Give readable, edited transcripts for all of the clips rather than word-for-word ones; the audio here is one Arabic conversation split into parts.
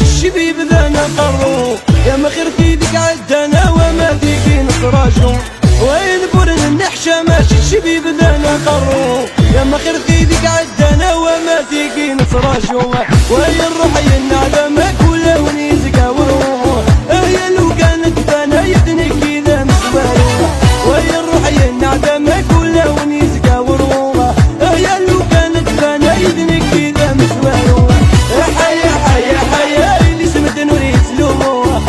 الشبيب ذانا قرو يا ما خيرتي ديك عدنا وما فيك نصراجو. وين برن النحشة ماشي الشبيب ذانا قرو يا ما خيرتي ديك عدنا وما فيك نصراجو. وين الروح ينعدمك ولا ونيزك وروح هي لو كانت فانا يدني كذا مسوارو. وين الروح ينعدمك ولا ونيزك وروح هي لو كانت فانا يدني كذا مسوارو. حيا حيا حيا اللي سمت نوري سلومه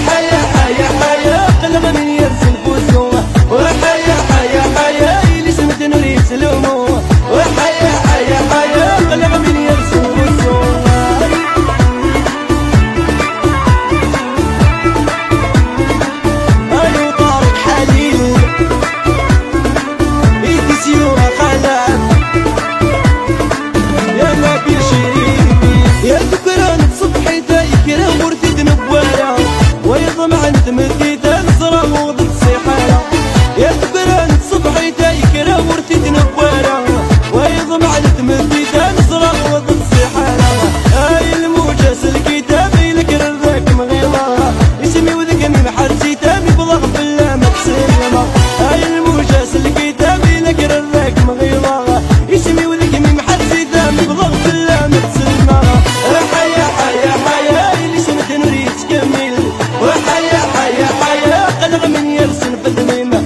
حيا حيا حيا قلب من يرسل فوزه. وحيا حيا حيا اللي سمت نوري سلومه وحيا حيا حيا قلب من يرسل فوزه. ايو طارق حليل ايدي سيوره خلال يا نبيل شريفي يا ذكران صبحي تايكرا مرتد نبوارا ويضمع انت مديت نصرا وضد صيحارا. يا ذكران صبحي تايكرا مرتد نبوارا ويضمع انت مديت نصرا وضد صيحارا. هاي الموجة الكتابي لك رذاك مغيضا اسمي وذكني محرسي تامي بضغ بالله ما تسلمه. هاي الموجة الكتابي لك رذاك مغيضا اسمي وذكني محرسي تامي بضغ بالله ما تسلمه. حيا حيا حيا اللي سمت نريد تكمل وحيا حيا حيا قلب من يرسل في الدميمة.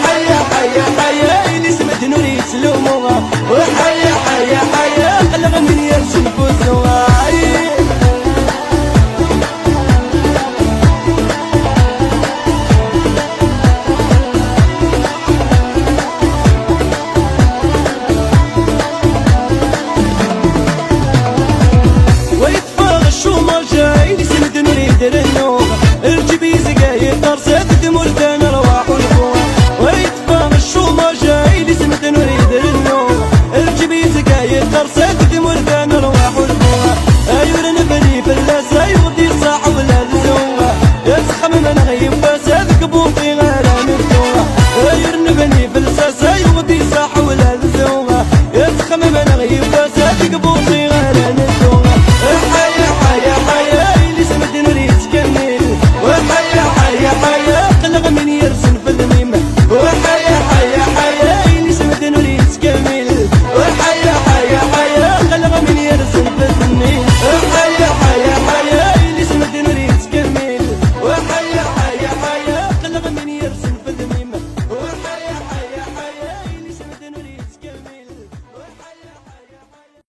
حيا حيا حيا اللي سمت نريد سلومه وحيا حيا حيا قلب من يرسل فوزه. الجبيز قايد درسات تمرت انا رواح ونفوح ويتفاهم الشومة جاي لي سمت نريد النوم. الجبيز قايد درسات تمرت انا رواح ونفوح ايور نبني في اللاسة يغدي صاح ولا الزوم يسخم من غير